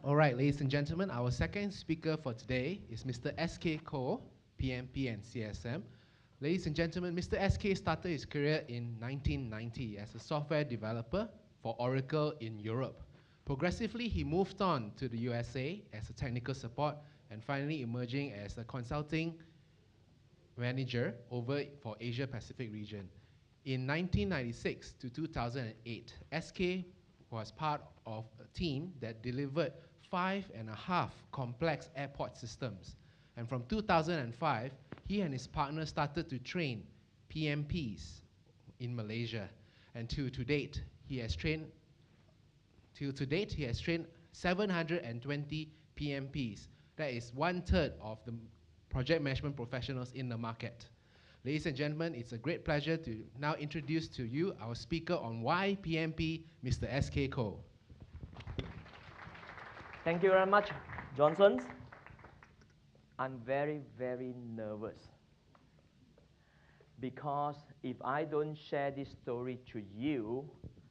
All right, ladies and gentlemen, our second speaker for today is Mr. S.K. Koh, PMP and CSM. Ladies and gentlemen, Mr. S.K. started his career in 1990 as a software developer for Oracle in Europe. Progressively, he moved on to the USA as a technical support and finally emerging as a consulting manager over for Asia Pacific region. In 1996 to 2008, SK was part of a team that delivered 5.5 complex airport systems. And from 2005, he and his partner started to train PMPs in Malaysia. And to date, he has trained 720 PMPs. That is 1/3 of the project management professionals in the market. Ladies and gentlemen, it's a great pleasure to now introduce to you our speaker on why PMP, Mr. S.K. Koh. Thank you very much, Johnson. I'm very, very nervous because if I don't share this story to you,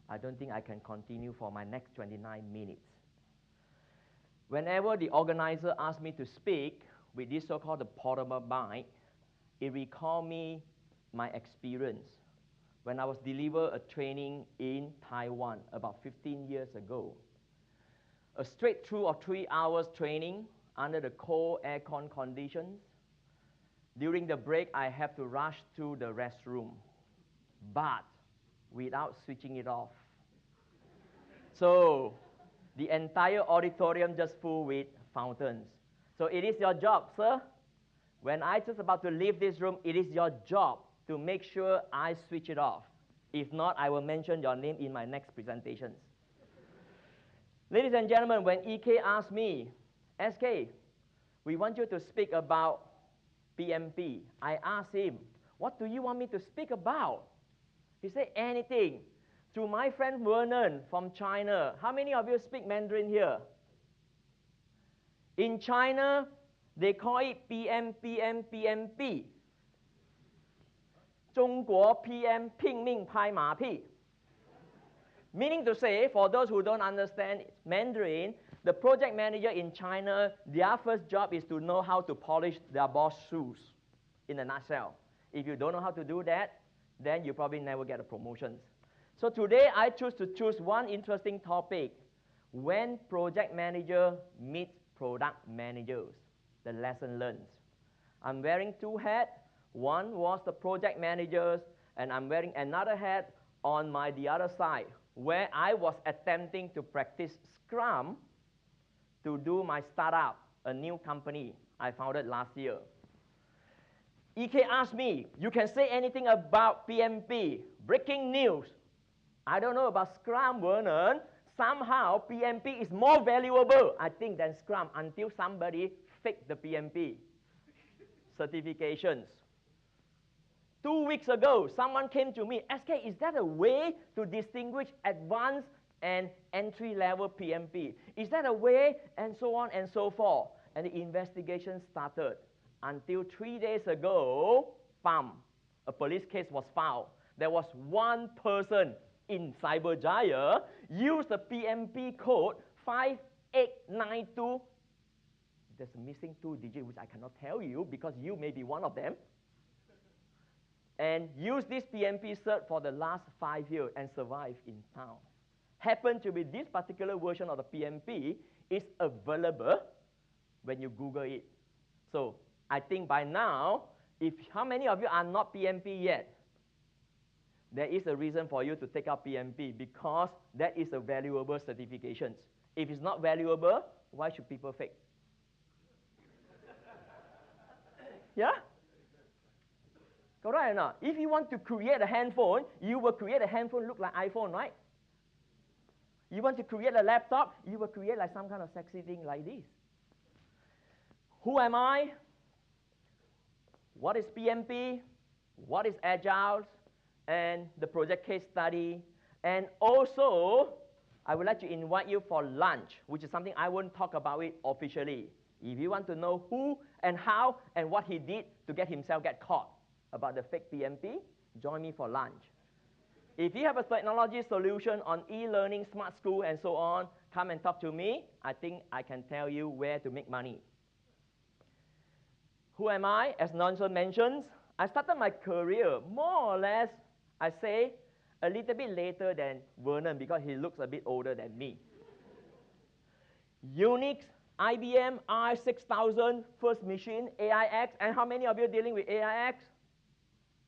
I don't think I can continue for my next 29 minutes. Whenever the organizer asks me to speak with this so-called portable mic, it recalls me my experience when I was delivered a training in Taiwan about 15 years ago. A straight through of 3 hours training under the cold aircon conditions. During the break, I have to rush to the restroom, but without switching it off. So the entire auditorium just full with fountains. So it is your job, sir. When I just about to leave this room, it is your job to make sure I switch it off. If not, I will mention your name in my next presentations. Ladies and gentlemen, when EK asked me, SK, we want you to speak about PMP, I asked him, what do you want me to speak about? He said, anything. To my friend Vernon from China, how many of you speak Mandarin here? In China, they call it PM, PMP. 中国 PM 拼命拍马屁. Meaning to say, for those who don't understand Mandarin, the project manager in China, their first job is to know how to polish their boss' shoes, in a nutshell. If you don't know how to do that, then you probably never get a promotion. So today, I choose one interesting topic. When project manager meet product managers, the lesson learned. I'm wearing 2 hats. One was the project managers, and I'm wearing another hat on the other side, where I was attempting to practice Scrum to do my startup, a new company I founded last year. EK asked me, you can say anything about PMP, breaking news. I don't know about Scrum, Vernon. Somehow, PMP is more valuable, I think, than Scrum until somebody faked the PMP certifications. 2 weeks ago, someone came to me, SK, is that a way to distinguish advanced and entry-level PMP? Is that a way? And so on and so forth. And the investigation started until 3 days ago, bam, a police case was filed. There was one person in Cyberjaya used the PMP code 5892. There's a missing 2 digits, which I cannot tell you because you may be one of them. And use this PMP cert for the last 5 years and survive in town. Happen to be this particular version of the PMP is available when you Google it. So I think by now, how many of you are not PMP yet? There is a reason for you to take up PMP because that is a valuable certification. If it's not valuable, why should people fake? Yeah? Correct or not? If you want to create a handphone, you will create a handphone look like iPhone, right? You want to create a laptop, you will create like some kind of sexy thing like this. Who am I? What is PMP? What is Agile? And the project case study. And also, I would like to invite you for lunch, which is something I won't talk about it officially. If you want to know who and how and what he did to get himself get caught about the fake PMP, join me for lunch. If you have a technology solution on e-learning, smart school, and so on, come and talk to me. I think I can tell you where to make money. Who am I? As Nonson mentions, I started my career more or less, I say, a little bit later than Vernon because he looks a bit older than me. Unix, IBM, i6000, first machine, AIX, and how many of you are dealing with AIX?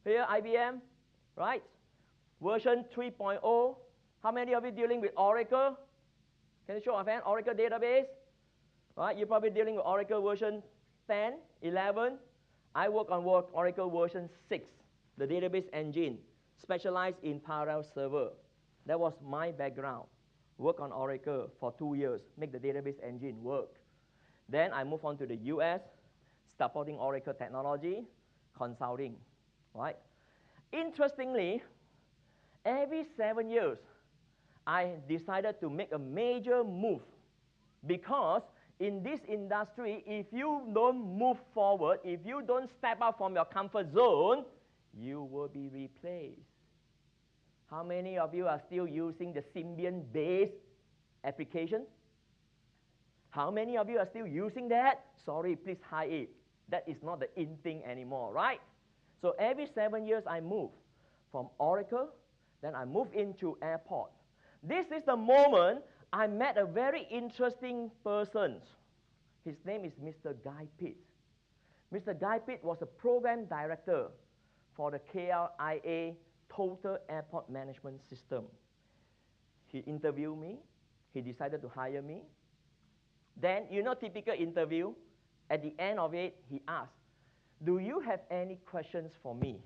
Here, IBM, right? Version 3.0. How many of you dealing with Oracle? Can you show of hand? Oracle database? Right, you're probably dealing with Oracle version 10, 11. I work on Oracle version 6, the database engine, specialized in parallel server. That was my background. Work on Oracle for 2 years, make the database engine work. Then I move on to the US, supporting Oracle technology, consulting, right? Interestingly, every 7 years, I decided to make a major move because in this industry, if you don't move forward, if you don't step out from your comfort zone, you will be replaced. How many of you are still using the Symbian-based application? How many of you are still using that? Sorry, please hide it. That is not the in thing anymore, right? So every 7 years, I move from Oracle, then I move into airport. This is the moment I met a very interesting person. His name is Mr. Guy Pitt. Mr. Guy Pitt was a program director for the KLIA Total Airport Management System. He interviewed me. He decided to hire me. Then, you know, typical interview, at the end of it, he asked, do you have any questions for me?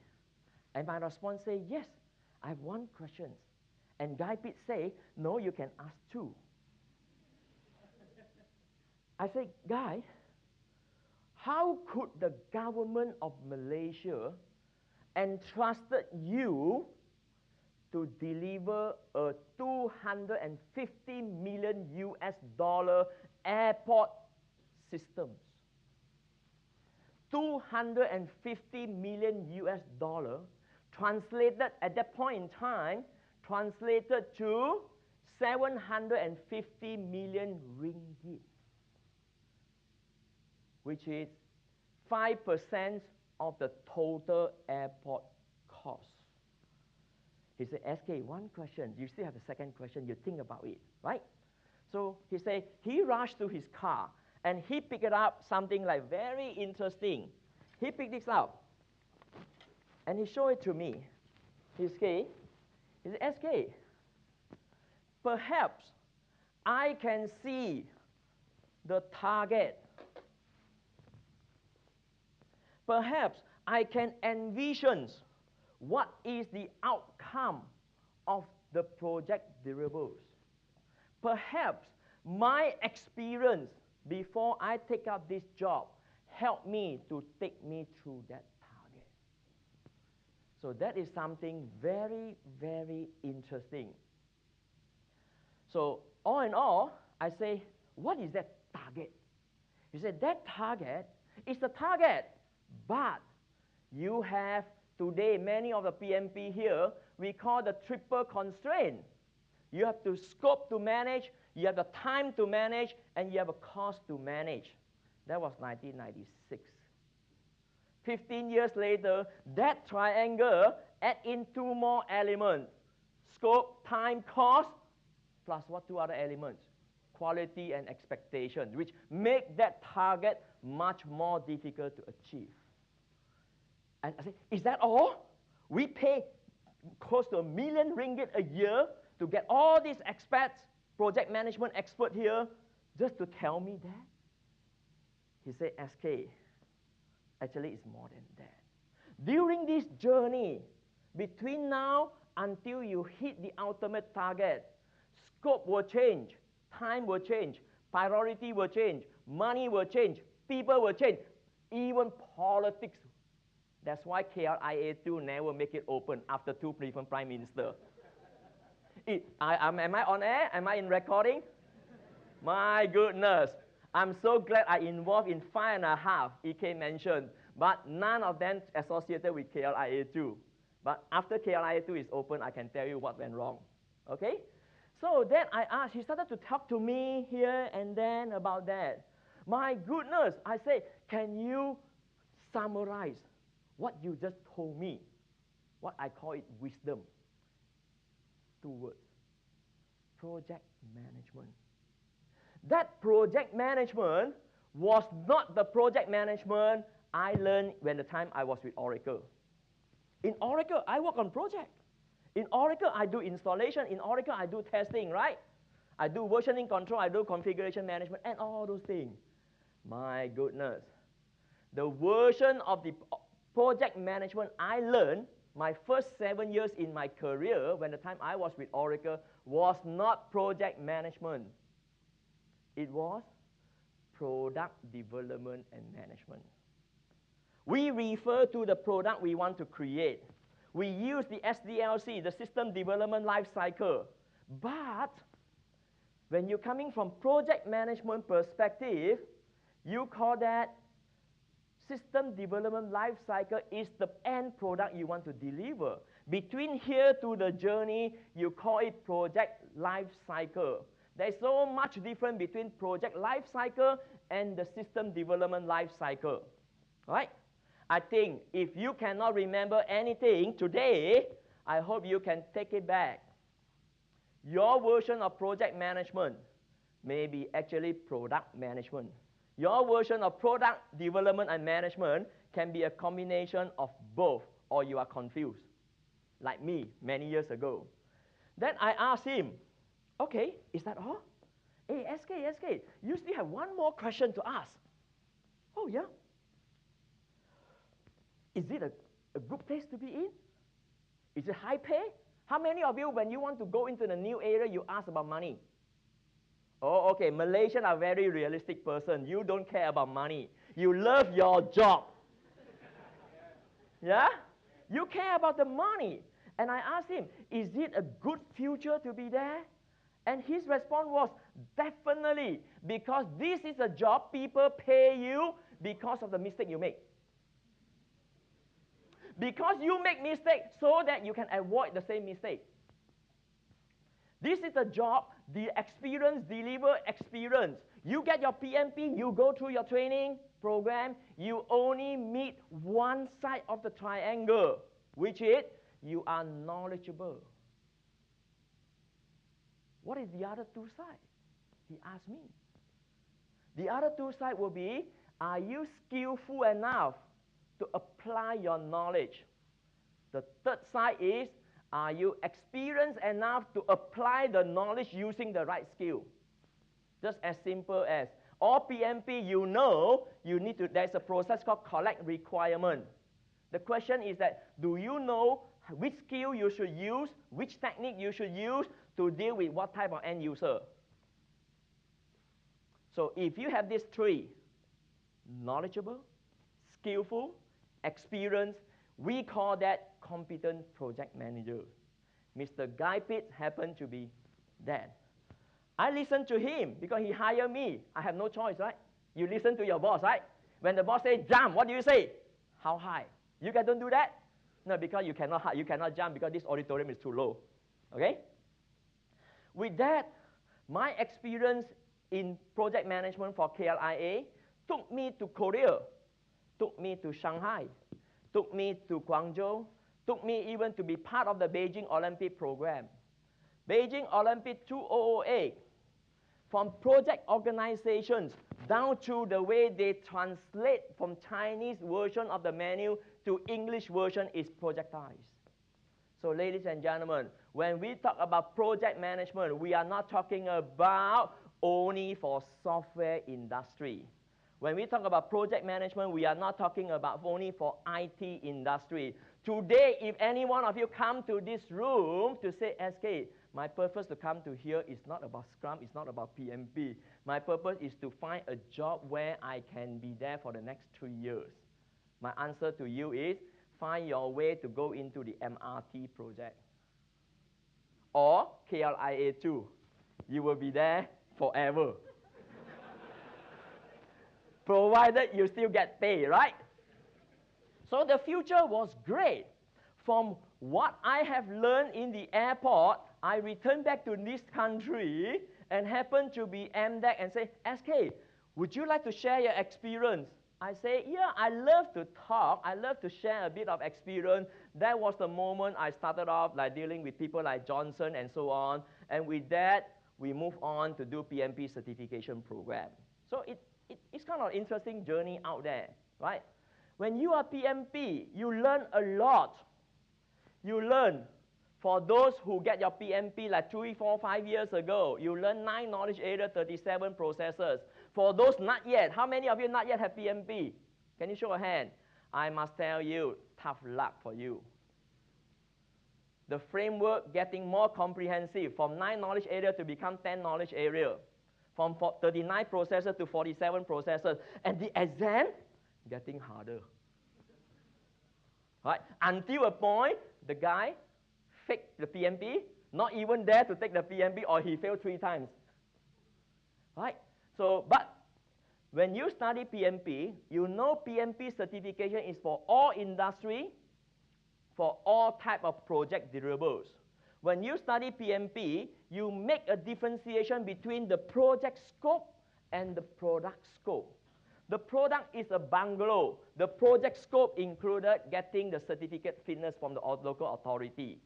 And my response say, yes, I have one question. And Guy Pitt say, no, you can ask two. I say, Guy, how could the government of Malaysia entrusted you to deliver a $250 million airport systems? $250 million translated at that point in time, translated to 750 million ringgit, which is 5% of the total airport cost. He said, SK, one question. You still have a second question. You think about it, right? So he said, he rushed to his car, and he picked up something like very interesting. He picked this up, and he showed it to me. He said, SK, perhaps I can see the target. Perhaps I can envision what is the outcome of the project deliverables. Perhaps my experience before I take up this job help me to take me through that target. So that is something very, very interesting. So all in all, I say, what is that target? You say, that target is the target, but you have today, many of the PMP here, we call the triple constraint. You have to scope to manage, you have the time to manage, and you have a cost to manage. That was 1996. 15 years later, that triangle add in two more elements. Scope, time, cost, plus what two other elements? Quality and expectation, which make that target much more difficult to achieve. And I say, is that all? We pay close to R1 million a year to get all these experts, project management expert here, just to tell me that? He said, SK, actually it's more than that. During this journey, between now until you hit the ultimate target, scope will change, time will change, priority will change, money will change, people will change, even politics. That's why KLIA2 never make it open after two different prime ministers. Am I on air? Am I in recording? My goodness. I'm so glad I involved in 5.5 EK mentioned, but none of them associated with KLIA2. But after KLIA 2 is open, I can tell you what went wrong. Okay? So then I asked, he started to talk to me here and then about that. My goodness, I say, can you summarize what you just told me? What I call it wisdom. 2 words. Project management. That project management was not the project management I learned when the time I was with Oracle. In Oracle, I work on project. In Oracle, I do installation. In Oracle, I do testing, right? I do versioning control. I do configuration management and all those things. My goodness. The version of the project management I learned my first 7 years in my career when the time I was with Oracle was not project management. It was product development and management. We refer to the product we want to create. We use the SDLC, the System Development Life Cycle. But when you're coming from project management perspective, you call that System Development Life Cycle is the end product you want to deliver. Between here to the journey, you call it project life cycle. There's so much difference between project life cycle and the system development life cycle. Right? I think if you cannot remember anything today, I hope you can take it back. Your version of project management may be actually product management. Your version of product development and management can be a combination of both, or you are confused, like me many years ago. Then I asked him, okay, is that all? Hey, SK, you still have one more question to ask. Oh, yeah. Is it a good place to be in? Is it high pay? How many of you, when you want to go into the new area, you ask about money? Oh, okay, Malaysians are very realistic person. You don't care about money. You love your job. Yeah? You care about the money. And I asked him, is it a good future to be there? And his response was, definitely, because this is a job people pay you because of the mistake you make. Because you make mistakes so that you can avoid the same mistake. This is a job, the experience, deliver experience. You get your PMP, you go through your training program, you only meet one side of the triangle, which is you are knowledgeable. What is the other 2 sides? He asked me. The other 2 sides will be, are you skillful enough to apply your knowledge? The third side is, are you experienced enough to apply the knowledge using the right skill? Just as simple as, all PMP, you know, there's a process called collect requirement. The question is that, do you know which skill you should use, which technique you should use to deal with what type of end user? So if you have these 3, knowledgeable, skillful, experienced, we call that competent project manager. Mr. Guy Pitt happened to be that. I listened to him because he hired me. I have no choice, right? You listen to your boss, right? When the boss says jump, what do you say? How high? You guys don't do that? No, because you cannot jump because this auditorium is too low. Okay? With that, my experience in project management for KLIA took me to Korea, took me to Shanghai, took me to Guangzhou, took me even to be part of the Beijing Olympic program. Beijing Olympic 2008, from project organizations down to the way they translate from Chinese version of the menu to English version is projectized. So ladies and gentlemen, when we talk about project management, we are not talking about only for software industry. When we talk about project management, we are not talking about only for IT industry. Today, if any one of you come to this room to say, SK, my purpose to come to here is not about Scrum, it's not about PMP. My purpose is to find a job where I can be there for the next 3 years. My answer to you is, find your way to go into the MRT project. Or KLIA 2. You will be there forever. Provided you still get paid, right? So the future was great. From what I have learned in the airport, I return back to this country and happen to be MDEC and say, SK, would you like to share your experience? I say, yeah, I love to talk. I love to share a bit of experience. That was the moment I started off like dealing with people like Johnson and so on. And with that, we move on to do PMP certification program. So it's kind of an interesting journey out there, right? When you are PMP, you learn a lot. You learn, for those who get your PMP like 3, 4, 5 years ago, you learn 9 knowledge area, 37 processes. For those not yet, how many of you not yet have PMP? Can you show a hand? I must tell you, tough luck for you. The framework getting more comprehensive, from 9 knowledge area to become 10 knowledge area, from 39 processes to 47 processes, and the exam getting harder. Right? Until a point, the guy faked the PMP, not even dare to take the PMP, or he failed 3 times. Right? So, but when you study PMP, you know PMP certification is for all industry, for all type of project deliverables. When you study PMP, you make a differentiation between the project scope and the product scope. The product is a bungalow. The project scope included getting the certificate fitness from the local authority,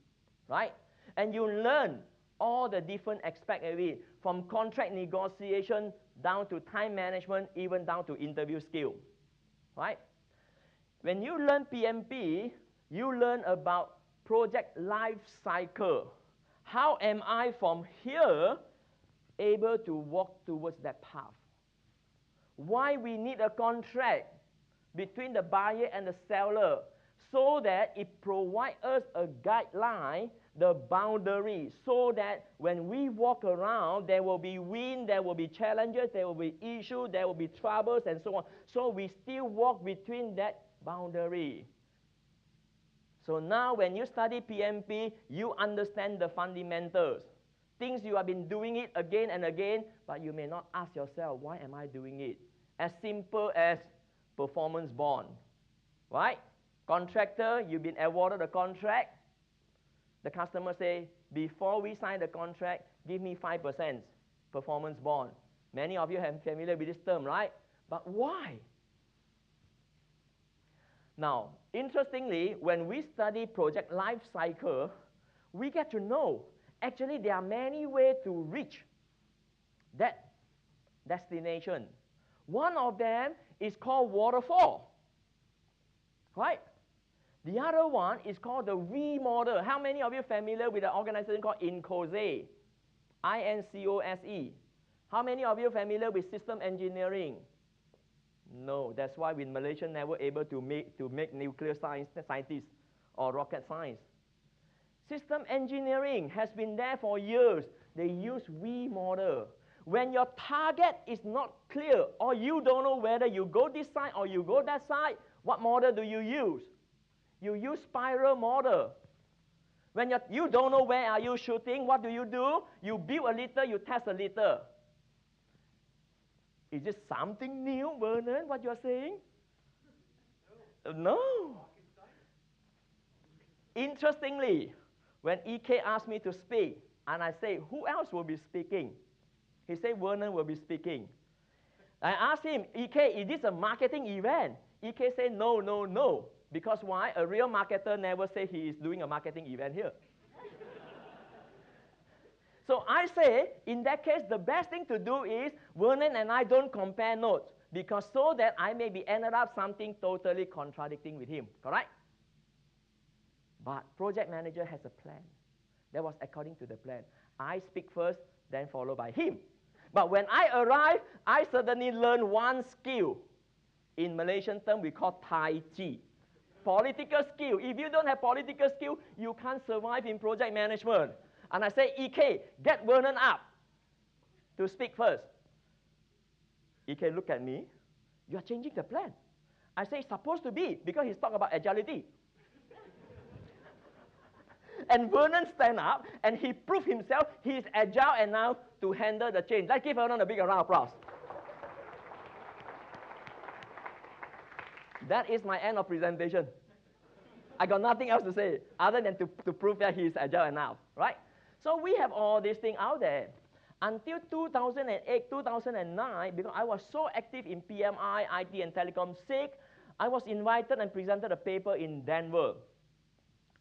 right? And you learn all the different aspects of it, from contract negotiation down to time management, even down to interview skill, right? When you learn PMP, you learn about project life cycle. How am I from here able to walk towards that path? Why we need a contract between the buyer and the seller, so that it provides us a guideline, the boundary, so that when we walk around, there will be wind, there will be challenges, there will be issues, there will be troubles, and so on. So we still walk between that boundary. So now when you study PMP, you understand the fundamentals. Things you have been doing it again and again, but you may not ask yourself, why am I doing it? As simple as performance bond, right? Contractor, you've been awarded a contract. The customer say, before we sign the contract, give me 5% performance bond. Many of you are familiar with this term, right? But why? Now, interestingly, when we study project life cycle, we get to know, actually, there are many ways to reach that destination. One of them is called waterfall, right? The other one is called the V model. How many of you are familiar with an organization called INCOSE? INCOSE. How many of you are familiar with system engineering? No, that's why we in Malaysia never able to make nuclear scientists or rocket science. System engineering has been there for years. They use V model. When your target is not clear, or you don't know whether you go this side or you go that side, what model do you use? You use spiral model. When you don't know where are you shooting, what do? You build a little, you test a little. Is this something new, Vernon, what you're saying? No. Interestingly, when EK asked me to speak, and I say, who else will be speaking? He said, Vernon will be speaking. I asked him, EK, is this a marketing event? EK said, no, no, no. Because why? A real marketer never say he is doing a marketing event here. So I say, in that case, the best thing to do is Vernon and I don't compare notes, because so that I may be ended up something totally contradicting with him, correct? But project manager has a plan. That was according to the plan. I speak first, then followed by him. But when I arrive, I suddenly learn one skill. In Malaysian term, we call Tai Chi. Political skill. If you don't have political skill, you can't survive in project management. And I say, EK, get Vernon up to speak first. EK look at me. You are changing the plan. I say, it's supposed to be, because he's talking about agility. And Vernon stand up, and he proved himself he's agile and now to handle the change. Let's give Vernon a big round of applause. That is my end of presentation. I got nothing else to say other than to prove that he is agile enough, right? So we have all these things out there. Until 2008, 2009, because I was so active in PMI, IT, and telecom SIG, I was invited and presented a paper in Denver.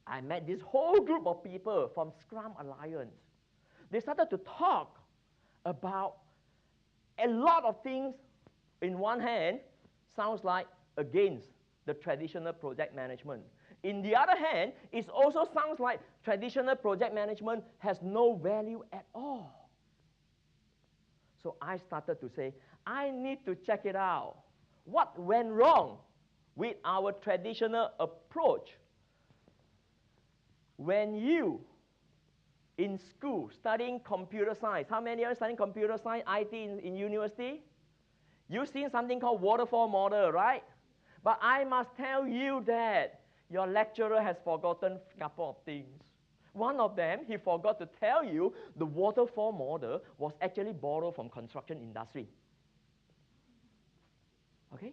I met this whole group of people from Scrum Alliance. They started to talk about a lot of things. In one hand, sounds like against the traditional project management. In the other hand, it also sounds like traditional project management has no value at all. So I started to say, I need to check it out. What went wrong with our traditional approach? When you, in school, studying computer science, how many are studying computer science, IT in university? You've seen something called waterfall model, right? But I must tell you that your lecturer has forgotten a couple of things. One of them, he forgot to tell you the waterfall model was actually borrowed from construction industry. Okay?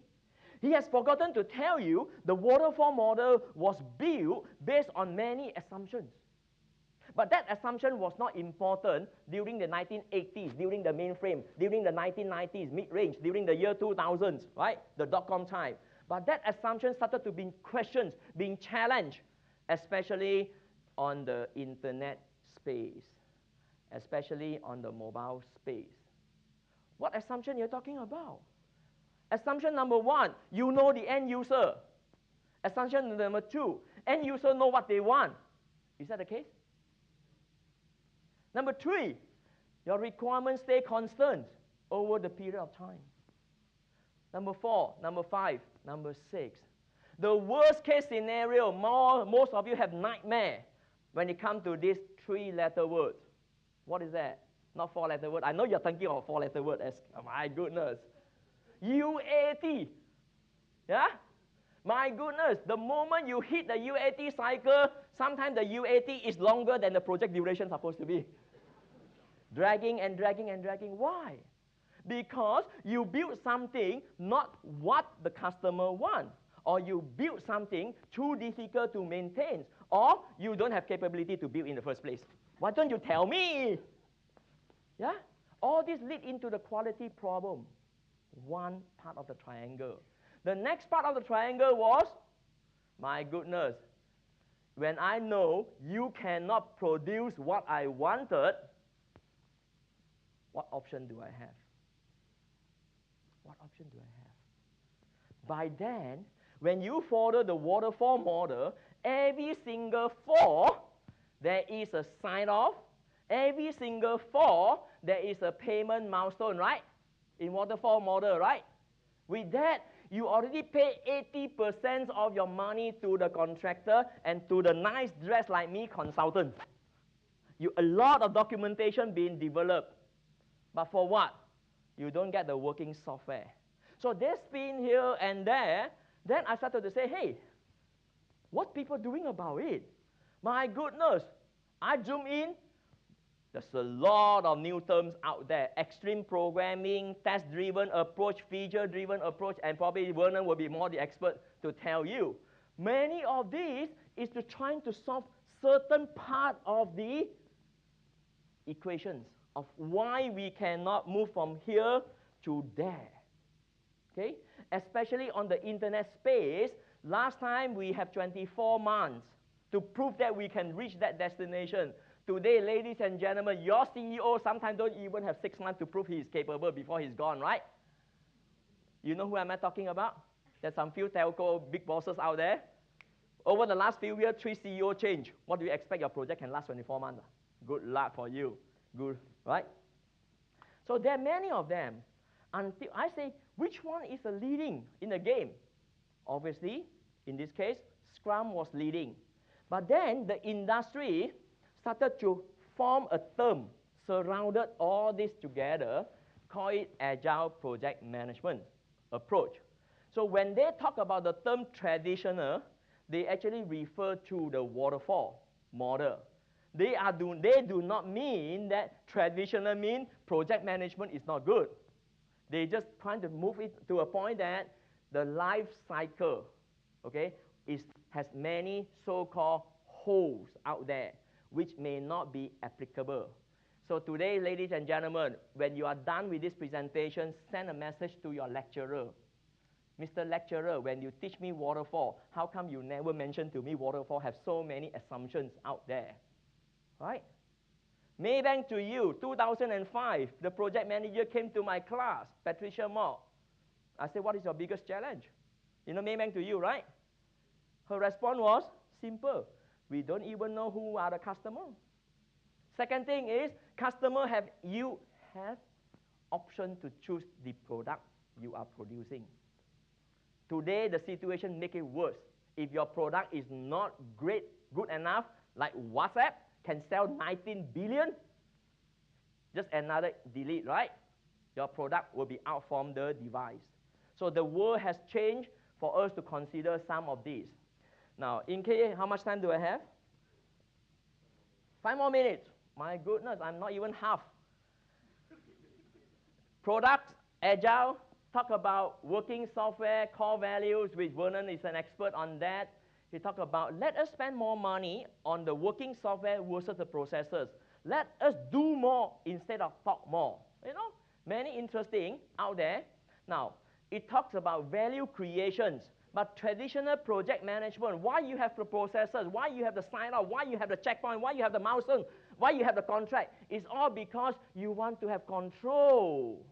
He has forgotten to tell you the waterfall model was built based on many assumptions. But that assumption was not important during the 1980s, during the mainframe, during the 1990s, mid-range, during the year 2000s, right? The dot-com time. But that assumption started to be questioned, being challenged, especially on the internet space, especially on the mobile space. What assumption you're talking about? Assumption number one, you know the end user. Assumption number two, end user know what they want. Is that the case? Number three, your requirements stay constant over the period of time. Number four, number five, number six. The worst case scenario, most of you have nightmare when it comes to these three-letter words. What is that? Not four-letter word. I know you're thinking of four-letter word as, oh my goodness. UAT. Yeah? My goodness, the moment you hit the UAT cycle, sometimes the UAT is longer than the project duration is supposed to be. Dragging and dragging and dragging. Why? Because you build something not what the customer wants, or you build something too difficult to maintain, or you don't have capability to build in the first place. Why don't you tell me? Yeah? All this lead into the quality problem. One part of the triangle. The next part of the triangle was, my goodness, when I know you cannot produce what I wanted, what option do I have? What option do I have? By then, when you follow the waterfall model, every single fall, there is a sign-off. Every single fall, there is a payment milestone, right? In waterfall model, right? With that, you already pay 80% of your money to the contractor and to the nice dress like me consultant. A lot of documentation being developed. But for what? You don't get the working software. So they spin here and there. Then I started to say, hey, what people doing about it? My goodness, I zoom in. There's a lot of new terms out there. Extreme programming, test-driven approach, feature-driven approach, and probably Vernon will be more the expert to tell you. Many of these is to trying to solve certain part of the equations of why we cannot move from here to there. Okay? Especially on the internet space, last time we have 24 months to prove that we can reach that destination. Today, ladies and gentlemen, your CEO sometimes don't even have 6 months to prove he is capable before he's gone, right? You know who am I talking about? There's some few telco big bosses out there. Over the last few years, 3 CEO change. What do you expect your project can last 24 months? Good luck for you. Good, right? So there are many of them. Until I say, which one is the leading in the game? Obviously, in this case, Scrum was leading. But then the industry started to form a term, surrounded all this together, call it Agile Project Management approach. So when they talk about the term traditional, they actually refer to the waterfall model. They do not mean that traditional means project management is not good. They just trying to move it to a point that the life cycle, okay, is has many so-called holes out there which may not be applicable. So today, ladies and gentlemen, when you are done with this presentation, send a message to your lecturer. Mr. Lecturer, when you teach me waterfall, how come you never mention to me waterfall have so many assumptions out there? Right? Maybank to you, 2005, the project manager came to my class, Patricia Moore. I said, what is your biggest challenge? You know Maybank to you, right? Her response was simple. We don't even know who are the customers. Second thing is, you have option to choose the product you are producing. Today, the situation make it worse. If your product is not good enough, like WhatsApp can sell 19 billion, just another delete, right? Your product will be out from the device. So the world has changed for us to consider some of these. Now, in case, how much time do I have? 5 more minutes. My goodness, I'm not even half. Products, Agile, talk about working software, core values, which Vernon is an expert on that. He talked about, let us spend more money on the working software versus the processors. Let us do more instead of talk more. You know, many interesting out there. Now, it talks about value creations. But traditional project management, why you have the processors, why you have the sign-off, why you have the checkpoint, why you have the milestone, why you have the contract, it's all because you want to have control.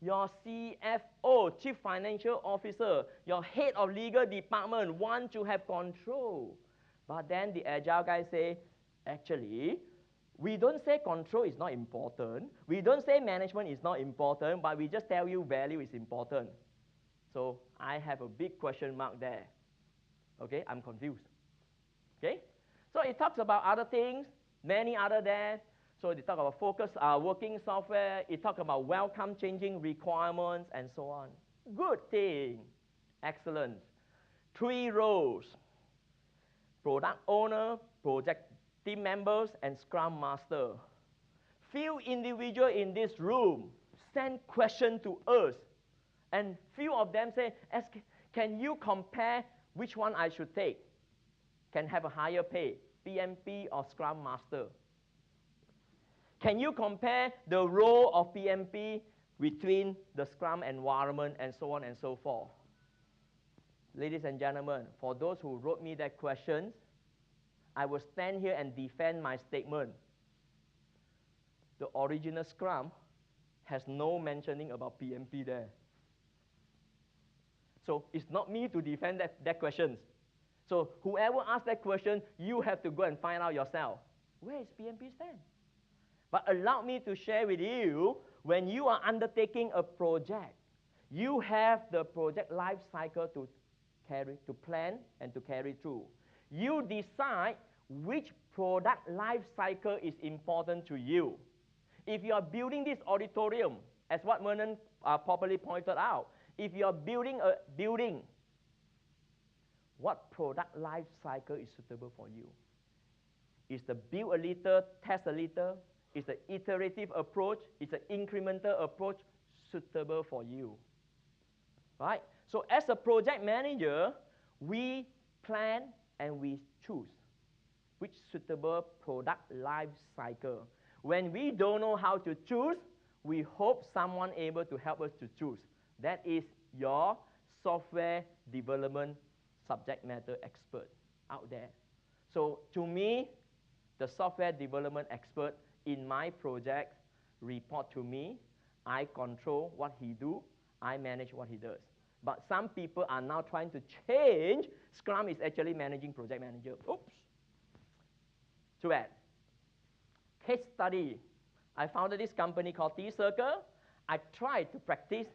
Your CFO, Chief Financial Officer, your head of legal department want to have control. But then the Agile guy say, actually, we don't say control is not important. We don't say management is not important, but we just tell you value is important. So I have a big question mark there. Okay, I'm confused. Okay, so it talks about other things, many other there. So they talk about focus, working software. It talks about welcome changing requirements and so on. Good thing, excellent. 3 roles: product owner, project team members, and Scrum Master. Few individuals in this room send questions to us. And few of them say, can you compare which one I should take? Can have a higher pay, PMP or Scrum Master? Can you compare the role of PMP between the Scrum environment and so on and so forth? Ladies and gentlemen, for those who wrote me that question, I will stand here and defend my statement. The original Scrum has no mentioning about PMP there. So it's not me to defend that question. So whoever asked that question, you have to go and find out yourself. Where is PMP stand? But allow me to share with you, when you are undertaking a project, you have the project life cycle to plan and to carry through. You decide which product life cycle is important to you. If you are building this auditorium, as what Vernon properly pointed out, if you are building a building, what product life cycle is suitable for you? Is the build a little, test a little? Is the iterative approach? Is the incremental approach suitable for you? Right? So as a project manager, we plan and we choose which suitable product life cycle. When we don't know how to choose, we hope someone able to help us to choose. That is your software development subject matter expert out there. So to me, the software development expert in my project report to me. I control what he do. I manage what he does. But some people are now trying to change. Scrum is actually managing project manager. Oops. Too bad. Case study. I founded this company called T-Circle. I tried to practice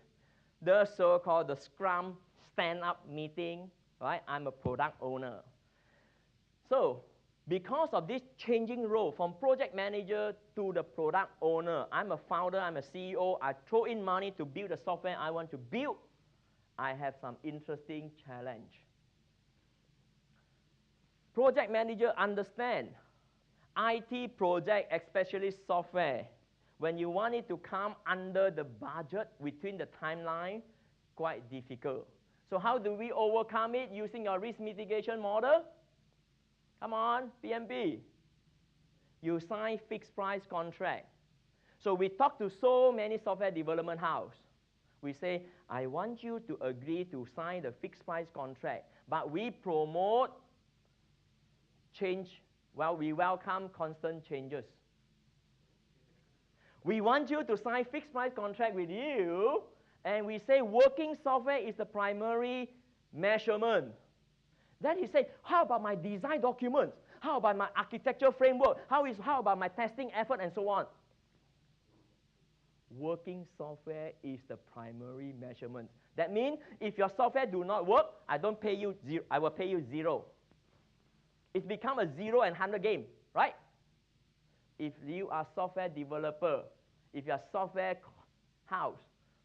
the so-called the Scrum stand-up meeting, right? I'm a product owner. So because of this changing role from project manager to the product owner, I'm a founder, I'm a CEO, I throw in money to build the software I want to build. I have some interesting challenge. Project manager understand IT project, especially software. When you want it to come under the budget within the timeline, quite difficult. So how do we overcome it using your risk mitigation model? Come on, PMP. You sign fixed price contract. So we talk to so many software development house. We say, I want you to agree to sign the fixed price contract, but we promote change. Well, we welcome constant changes. We want you to sign fixed price contract with you, and we say working software is the primary measurement. Then he said, how about my design documents? How about my architecture framework? How about my testing effort and so on? Working software is the primary measurement. That means if your software do not work, I don't pay you zero. I will pay you zero. It's become a 0 and 100 game, right? If you are software developer, if you are software house,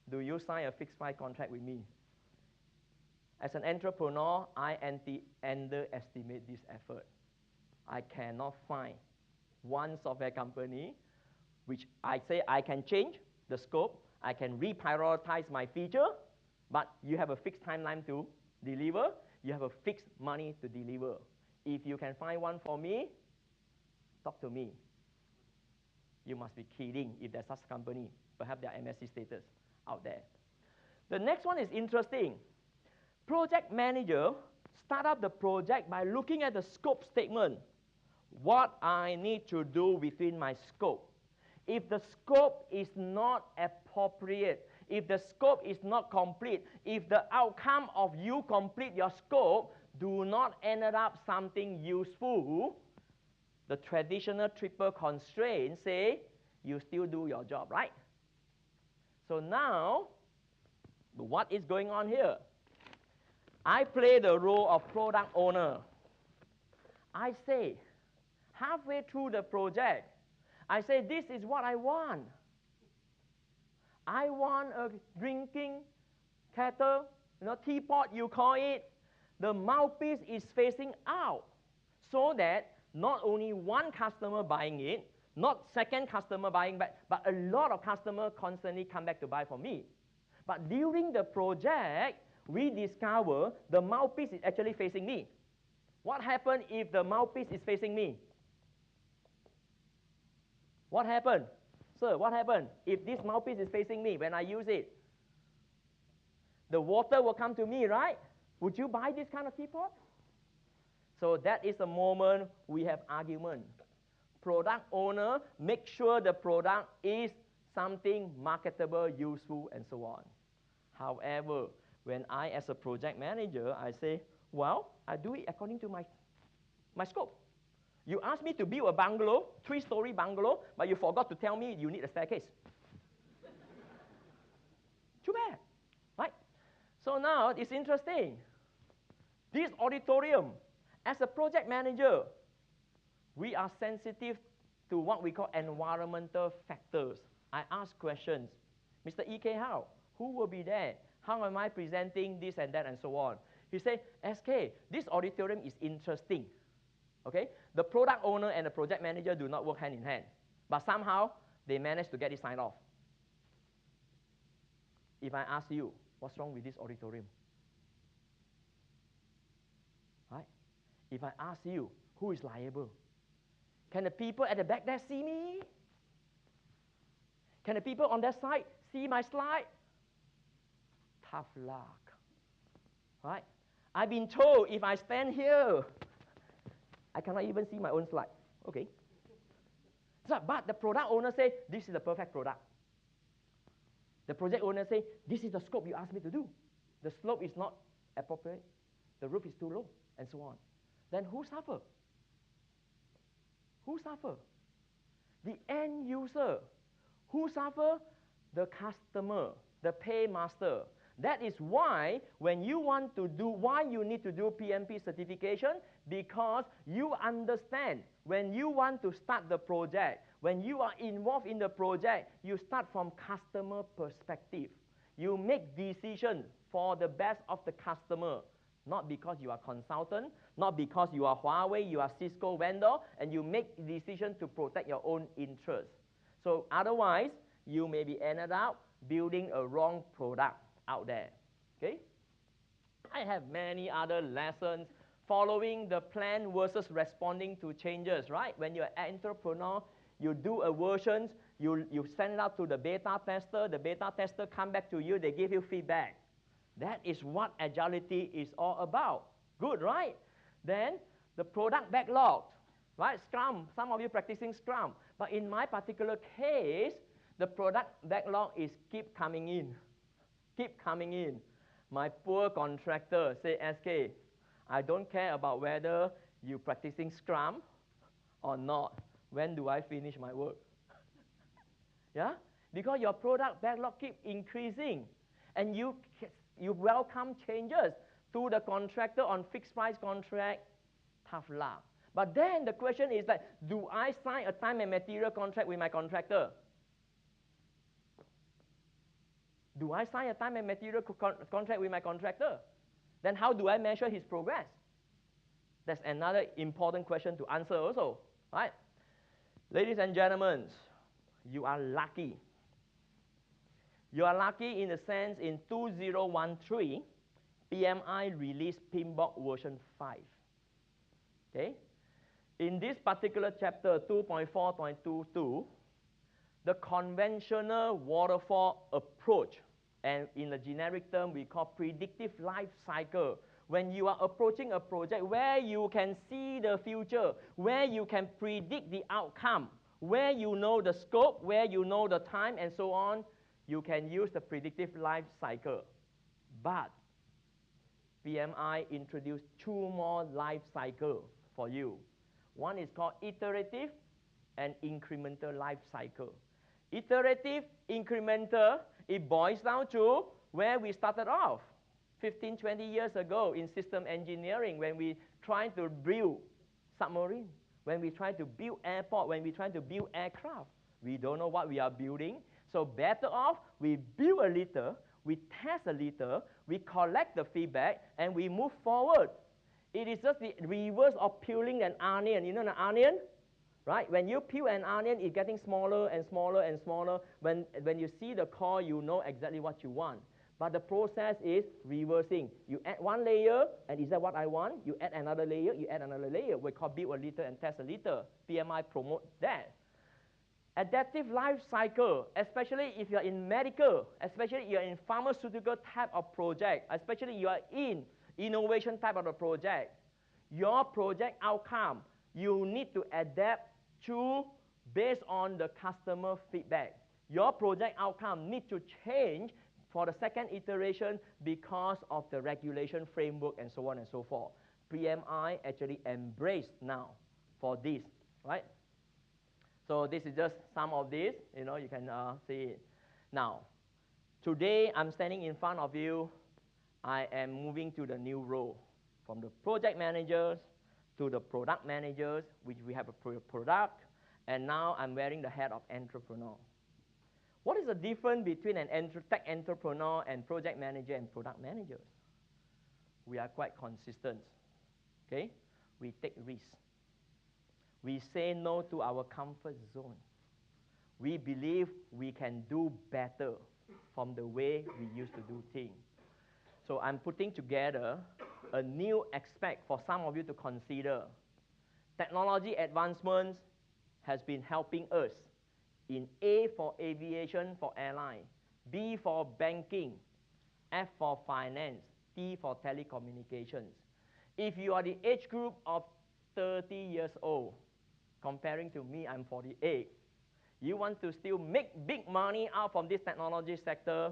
do you sign a fixed price contract with me? As an entrepreneur, I underestimate this effort. I cannot find one software company which I say I can change the scope, I can reprioritize my feature, but you have a fixed timeline to deliver, you have a fixed money to deliver. If you can find one for me, talk to me. You must be kidding if there's such a company. Perhaps they're MSc status out there. The next one is interesting. Project manager start up the project by looking at the scope statement. What I need to do within my scope. If the scope is not appropriate, if the scope is not complete, if the outcome of you complete your scope do not end up something useful, the traditional triple constraint say you still do your job, right? So now, what is going on here? I play the role of product owner. I say, halfway through the project, I say, this is what I want. I want a drinking kettle, teapot you call it. The mouthpiece is facing out so that not only one customer buying it, not second customer buying back, but a lot of customers constantly come back to buy from me. But during the project, we discover the mouthpiece is actually facing me. What happens if the mouthpiece is facing me? What happened? Sir, what happened if this mouthpiece is facing me when I use it? The water will come to me, right? Would you buy this kind of teapot? So that is the moment we have argument. Product owner, make sure the product is something marketable, useful, and so on. However, when I, as a project manager, I say, well, I do it according to my scope. You asked me to build a bungalow, 3-story bungalow, but you forgot to tell me you need a staircase. Too bad, right? So now it's interesting. This auditorium, as a project manager, we are sensitive to what we call environmental factors. I ask questions. Mr. E.K. How? Who will be there? How am I presenting this and that and so on? He said, SK, this auditorium is interesting. Okay? The product owner and the project manager do not work hand in hand. But somehow, they managed to get it signed off. If I ask you, what's wrong with this auditorium? Right? If I ask you, who is liable? Can the people at the back there see me? Can the people on that side see my slide? Tough luck. Right? I've been told if I stand here, I cannot even see my own slide. Okay. So, but the product owner say, this is the perfect product. The project owner say, this is the scope you asked me to do. The slope is not appropriate. The roof is too low, and so on. Then who suffer? Who suffer? The end user. Who suffer? The customer, the paymaster. That is why when you want to do, why you need to do PMP certification, because you understand when you want to start the project, when you are involved in the project, you start from customer perspective. You make decisions for the best of the customer, not because you are consultant, not because you are Huawei, you are Cisco vendor, and you make decisions to protect your own interests. So otherwise, you may be ended up building a wrong product out there. Okay? I have many other lessons following the plan versus responding to changes, right? When you're an entrepreneur, you do a version, you send it out to the beta tester come back to you, they give you feedback. That is what agility is all about. Good, right? Then the product backlog, right? Scrum, some of you practicing Scrum. But in my particular case, the product backlog is keep coming in. Keep coming in. My poor contractor say, SK, I don't care about whether you practicing Scrum or not. When do I finish my work? Yeah? Because your product backlog keep increasing. And you welcome changes to the contractor on fixed price contract, tough luck. But then the question is like, do I sign a time and material contract with my contractor? Do I sign a time and material contract with my contractor? Then how do I measure his progress? That's another important question to answer also, right? Ladies and gentlemen, you are lucky. You are lucky in the sense in 2013, PMI released PMBOK version 5. Okay? In this particular chapter 2.4.22, the conventional waterfall approach, and in the generic term we call predictive life cycle, when you are approaching a project where you can see the future, where you can predict the outcome, where you know the scope, where you know the time, and so on, you can use the predictive life cycle. But PMI introduced 2 more life cycles for you. One is called iterative and incremental life cycle. Iterative, incremental, it boils down to where we started off 15, 20 years ago in system engineering when we tried to build submarine, when we try to build airport, when we try to build aircraft. We don't know what we are building. So better off, we build a little, we test a little, we collect the feedback, and we move forward. It is just the reverse of peeling an onion. You know an onion? Right? When you peel an onion, it's getting smaller and smaller and smaller. When you see the core, you know exactly what you want. But the process is reversing. You add one layer, and is that what I want? You add another layer, you add another layer. We call build a little and test a little. PMI promote that. Adaptive life cycle, especially if you're in medical, especially you're in pharmaceutical type of project, especially you are in innovation type of a project, your project outcome, you need to adapt to based on the customer feedback. Your project outcome need to change for the second iteration because of the regulation framework and so on and so forth. PMI actually embraced now for this, right? So this is just some of this, you know, you can see it. Now, today I'm standing in front of you. I am moving to the new role from the project managers to the product managers, which we have a product, and now I'm wearing the hat of entrepreneur. What is the difference between an tech entrepreneur and project manager and product managers? We are quite consistent, okay? We take risks. We say no to our comfort zone. We believe we can do better from the way we used to do things. So I'm putting together a new aspect for some of you to consider. Technology advancements has been helping us in A for aviation for airline, B for banking, F for finance, T for telecommunications. If you are the age group of 30 years old, comparing to me, I'm 48, you want to still make big money out from this technology sector,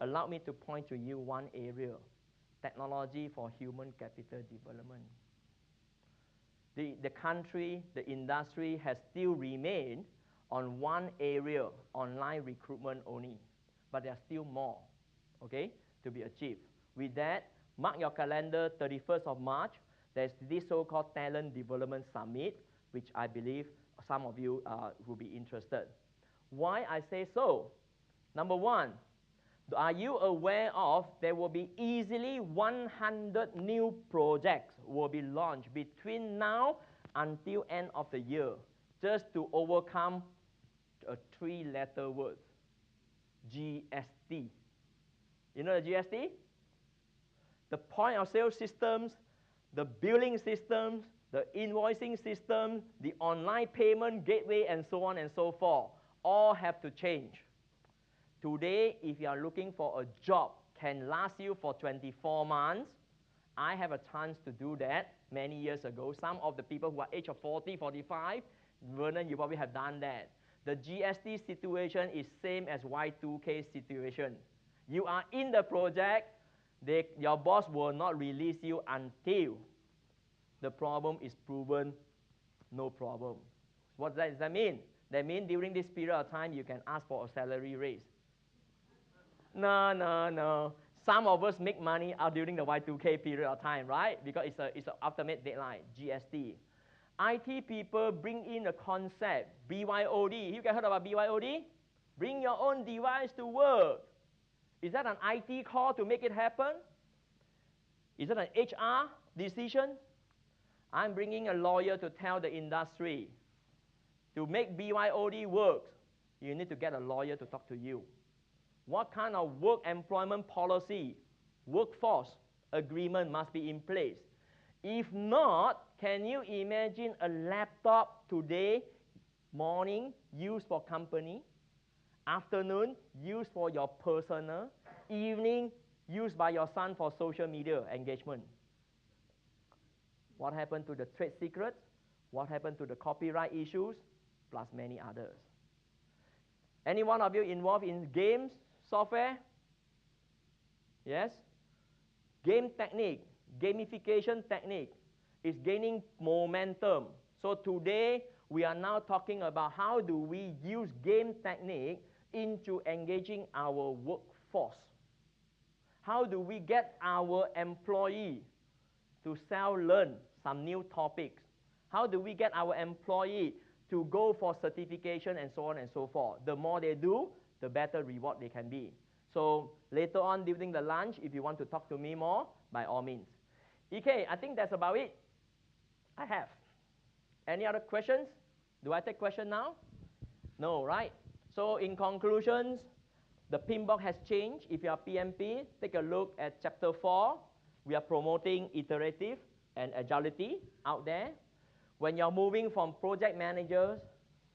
allow me to point to you one area, technology for human capital development. The country, the industry has still remained on one area, online recruitment only. But there are still more, okay, to be achieved. With that, mark your calendar, 31st of March, there's this so-called Talent Development Summit, which I believe some of you will be interested. Why I say so? Number one, are you aware of there will be easily 100 new projects will be launched between now until end of the year just to overcome a 3-letter word, GST. You know the GST? the point of sale systems, the billing systems, the invoicing system, the online payment gateway, and so on and so forth, all have to change. Today, if you are looking for a job can last you for 24 months, I have a chance to do that many years ago. Some of the people who are age of 40, 45, Vernon, you probably have done that. The GST situation is same as Y2K situation. You are in the project, your boss will not release you until the problem is proven no problem. What does that mean? That means during this period of time, you can ask for a salary raise. No. Some of us make money out during the Y2K period of time, right? Because it's an ultimate deadline, GST. IT people bring in a concept, BYOD. You guys heard about BYOD? Bring your own device to work. Is that an IT call to make it happen? Is that an HR decision? I'm bringing a lawyer to tell the industry, to make BYOD work, you need to get a lawyer to talk to you. What kind of work employment policy, workforce agreement must be in place? If not, can you imagine a laptop today, morning, used for company, afternoon, used for your personal, evening, used by your son for social media engagement? What happened to the trade secrets? What happened to the copyright issues? Plus many others. Any one of you involved in games, software? Yes? Game technique, gamification technique is gaining momentum. So today, we are now talking about how do we use game technique into engaging our workforce. How do we get our employee to self-learn some new topics? How do we get our employee to go for certification and so on and so forth? The more they do, the better reward they can be. So later on during the lunch, if you want to talk to me more, by all means. Okay, I think that's about it. I have. Any other questions? Do I take question now? No, right? So in conclusions, the PMBOK has changed. If you are PMP, take a look at chapter 4. We are promoting iterative and agility out there. When you're moving from project managers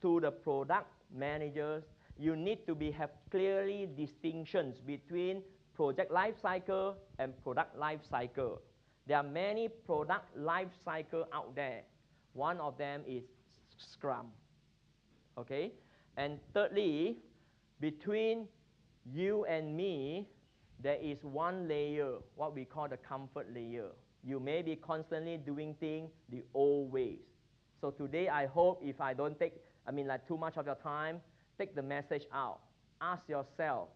to the product managers, you need to have clearly distinctions between project life cycle and product life cycle. There are many product life cycle out there. One of them is Scrum. Okay? And thirdly, between you and me, there is one layer, what we call the comfort layer. You may be constantly doing things the old ways. So today, I hope if I don't take, too much of your time, take the message out. Ask yourself,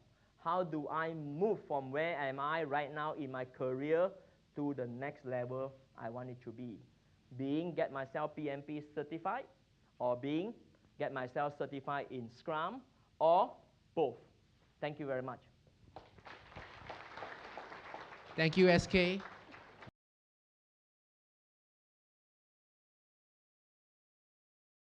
how do I move from where am I right now in my career to the next level I want it to be? Being get myself PMP certified, or being get myself certified in Scrum, or both. Thank you very much. Thank you, SK.